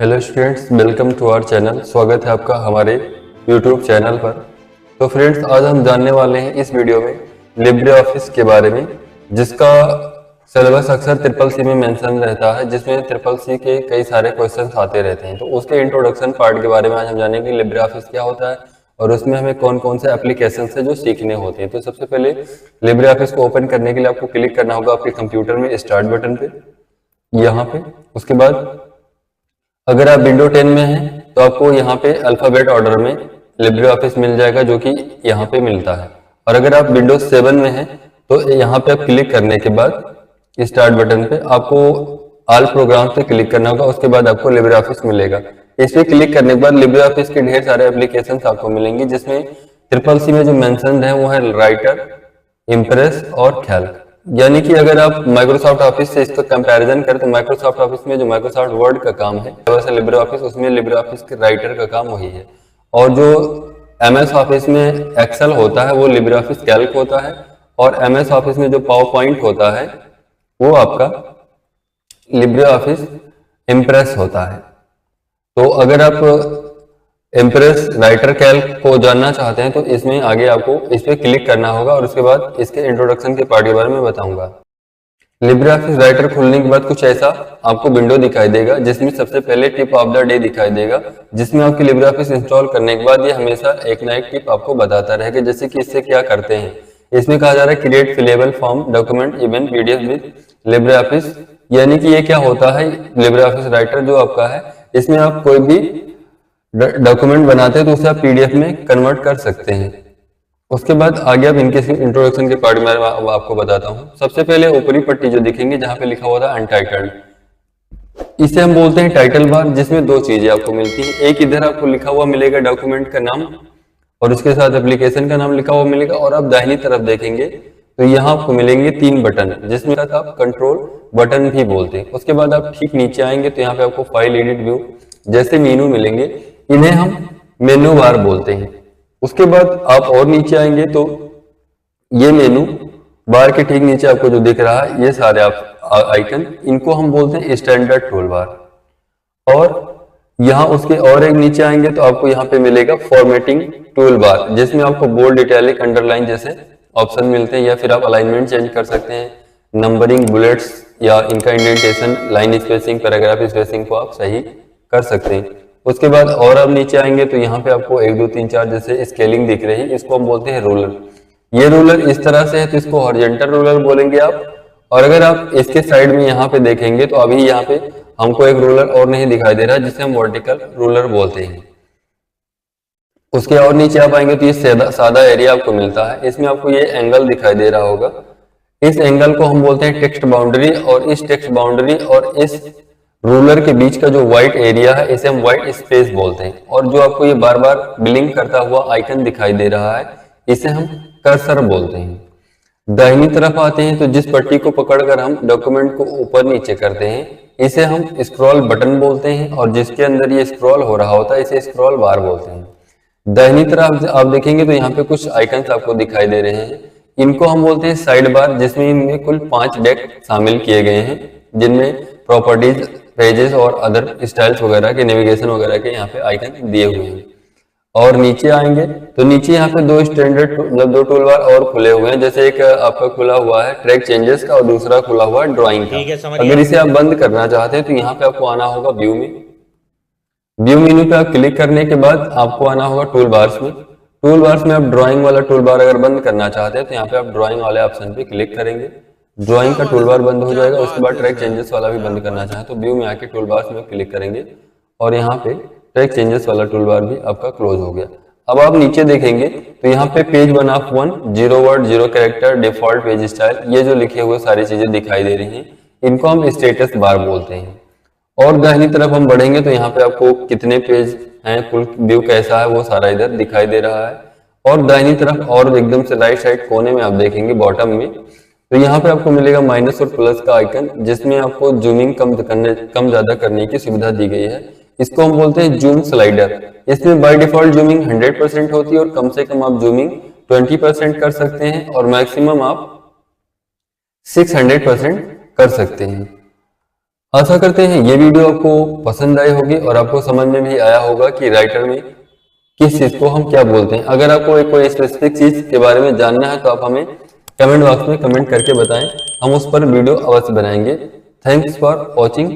Hello students, welcome to our channel. स्वागत है आपका हमारे यूट्यूब चैनल पर। तो फ्रेंड्स, आज हम जानने वाले हैं इस वीडियो में लिब्रे ऑफिस के बारे में, जिसका सिलेबस अक्सर ट्रिपल सी में मेंशन रहता है, जिसमें ट्रिपल सी के कई सारे क्वेश्चंस आते रहते हैं। तो उसके इंट्रोडक्शन पार्ट के बारे में आज हम जानेंगे लिब्रे ऑफिस क्या होता है और उसमें हमें कौन कौन से एप्लीकेशन है जो सीखने होते हैं। तो सबसे पहले लिब्रे ऑफिस को ओपन करने के लिए आपको क्लिक करना होगा आपके कंप्यूटर में स्टार्ट बटन पे, यहाँ पे। उसके बाद अगर आप विंडो 10 में हैं तो आपको यहाँ पे अल्फाबेट ऑर्डर में लिब्रे ऑफिस मिल जाएगा, जो कि यहाँ पे मिलता है। और अगर आप विंडोज 7 में हैं तो यहाँ पे आप क्लिक करने के बाद स्टार्ट बटन पे आपको ऑल प्रोग्राम पे क्लिक करना होगा। उसके बाद आपको लिब्रे ऑफिस मिलेगा। इस पे क्लिक करने के बाद लिब्रे ऑफिस के ढेर सारे एप्लीकेशन आपको मिलेंगे, जिसमें ट्रिपल सी में जो मेंशन है वो है राइटर, इम्प्रेस और कैल्क। यानी कि अगर आप माइक्रोसॉफ्ट ऑफिस से इसका कंपैरिजन करें तो माइक्रोसॉफ्ट ऑफिस में जो माइक्रोसॉफ्ट वर्ड का काम है वैसे लिब्रे ऑफिस, उसमें लिब्रे ऑफिस के राइटर का काम वही है। और जो एमएस ऑफिस में एक्सेल होता है वो लिब्रे ऑफिस कैल्क होता है, और एमएस ऑफिस में जो पावर पॉइंट होता है वो आपका लिब्रे ऑफिस इम्प्रेस होता है। तो अगर आप इम्प्रेस राइटर कैल्क को जानना चाहते हैं तो इसमें आगे आपको इस पे क्लिक करना होगा, और उसके बाद इसके इंट्रोडक्शन के पार्ट के बारे में बताऊंगा। लिब्रे ऑफिस राइटर खुलने के बाद कुछ ऐसा आपको विंडो दिखाई देगा, जिसमें सबसे पहले टिप ऑफ द डे दिखाई देगा, जिसमें आपकी लिब्रे ऑफिस इंस्टॉल करने के बाद ये हमेशा एक ना एक टिप आपको बताता रहेगा, जैसे कि इससे क्या करते हैं। इसमें कहा जा रहा है create फिलेबल form document even PDF with Libre office. यानी कि ये क्या होता है, लिब्रे ऑफिस राइटर जो आपका है, इसमें आप कोई भी डॉक्यूमेंट बनाते हैं तो उसे आप पीडीएफ में कन्वर्ट कर सकते हैं। उसके बाद आगे अब इनके इंट्रोडक्शन के पार्ट में आपको बताता हूँ। सबसे पहले ऊपरी पट्टी जो दिखेंगे जहां पे लिखा हुआ था अनटाइटल्ड, इसे हम बोलते हैं टाइटल बार, जिसमें दो चीजें आपको मिलती हैं। एक इधर आपको लिखा हुआ मिलेगा डॉक्यूमेंट का नाम और उसके साथ एप्लीकेशन का नाम लिखा हुआ मिलेगा, और आप दाहिनी तरफ देखेंगे तो यहाँ आपको मिलेंगे 3 बटन, जिसमें आप कंट्रोल बटन भी बोलते हैं। उसके बाद आप ठीक नीचे आएंगे तो यहाँ पे आपको फाइल एडिट व्यू जैसे मेनू मिलेंगे, इन्हें हम मेनू बार बोलते हैं। उसके बाद आप और नीचे आएंगे तो ये मेनू बार के ठीक नीचे आपको जो दिख रहा है ये सारे आप आइकन, इनको हम बोलते हैं स्टैंडर्ड टूल बार। और यहाँ उसके और एक नीचे आएंगे तो आपको यहाँ पे मिलेगा फॉर्मेटिंग टूल बार, जिसमें आपको बोल्ड, इटैलिक, अंडरलाइन जैसे ऑप्शन मिलते हैं, या फिर आप अलाइनमेंट चेंज कर सकते हैं, नंबरिंग, बुलेट्स या इनका indentation, line spacing, paragraph spacing को आप सही कर सकते हैं। उसके बाद और आप नीचे आएंगे तो यहाँ पे आपको 1 2 3 4 जैसे स्केलिंग दिख रही है, इसको हम बोलते हैं रूलर। ये रूलर इस तरह से है तो इसको हॉरिजॉन्टल रूलर बोलेंगे आप। और अगर आप इसके साइड में यहाँ पे देखेंगे तो अभी यहाँ पे हमको एक रूलर और नहीं दिखाई दे रहा है, जिसे हम वर्टिकल रूलर बोलते हैं। उसके और नीचे आप आएंगे तो ये सादा एरिया आपको मिलता है, इसमें आपको ये एंगल दिखाई दे रहा होगा। इस एंगल को हम बोलते हैं टेक्स्ट बाउंड्री, और इस टेक्स्ट बाउंड्री और इस रूलर के बीच का जो व्हाइट एरिया है इसे हम व्हाइट स्पेस बोलते हैं। और जो आपको ये बार बार ब्लिंक करता हुआ आइकन दिखाई दे रहा है इसे हम कर्सर बोलते हैं। दाहिनी तरफ आते हैं तो जिस पट्टी को पकड़कर हम डॉक्यूमेंट को ऊपर नीचे करते हैं इसे हम स्क्रॉल बटन बोलते हैं, और जिसके अंदर ये स्क्रॉल हो रहा होता है इसे स्क्रॉल बार बोलते हैं। दाहिनी तरफ आप देखेंगे तो यहाँ पे कुछ आइकन्स आपको दिखाई दे रहे हैं, इनको हम बोलते हैं साइड बार, जिसमें इनमें कुल 5 डेक शामिल किए गए हैं, जिनमें प्रॉपर्टीज, पेजेस और अदर स्टाइल्स वगैरह के, नेविगेशन वगैरह के यहाँ पे आइकन दिए हुए हैं। और नीचे आएंगे तो नीचे यहाँ पे 2 स्टैंडर्ड मतलब 2 टूल बार और खुले हुए हैं, जैसे एक आपका खुला हुआ है ट्रैक चेंजेस का और दूसरा खुला हुआ है ड्राइंग का। अगर इसे आप बंद करना चाहते हैं तो यहाँ पे आपको आना होगा व्यू में। व्यू मेन्यू पे आप क्लिक करने के बाद आपको आना होगा टूल बार्स में। टूल बार्स में आप ड्राइंग वाला टूल बार अगर बंद करना चाहते हैं तो यहाँ पे आप ड्राइंग वाले ऑप्शन पे क्लिक करेंगे, ड्राइंग का टूल बार बंद हो जाएगा। उसके बाद ट्रैक चेंजेस वाला भी बंद करना चाहें तो व्यू में आके टूल बार्स में क्लिक करेंगे, और यहाँ पे ट्रैक चेंजेस वाला टूल बार भी आपका क्लोज हो गया। अब आप नीचे देखेंगे तो यहाँ पे page 1 of 1, 0 word, 0 character, default page style, ये जो लिखे हुए सारी चीजें दिखाई दे रही हैं, इनको हम स्टेटस बार बोलते हैं। और दाहिनी तरफ हम बढ़ेंगे तो यहाँ पे आपको कितने पेज हैं, फुल व्यू कैसा है, वो सारा इधर दिखाई दे रहा है। और दाहिनी तरफ और एकदम से राइट साइड कोने में आप देखेंगे बॉटम में तो यहाँ पे आपको मिलेगा माइनस और प्लस का आइकन, जिसमें आपको जूमिंग कम ज्यादा करने की सुविधा दी गई है। इसको हम बोलते हैं जूम स्लाइडर। इसमें बाय डिफॉल्ट जूमिंग 100% होती है, और कम से कम आप जूमिंग 20% कर सकते हैं, और मैक्सिमम आप 600% कर सकते हैं। आशा करते हैं ये वीडियो आपको पसंद आई होगी और आपको समझ में भी आया होगा कि राइटर में किस चीज को हम क्या बोलते हैं। अगर आपको कोई स्पेसिफिक चीज के बारे में जानना है तो आप हमें कमेंट बॉक्स में कमेंट करके बताएं, हम उस पर वीडियो अवश्य बनाएंगे। Thanks for watching.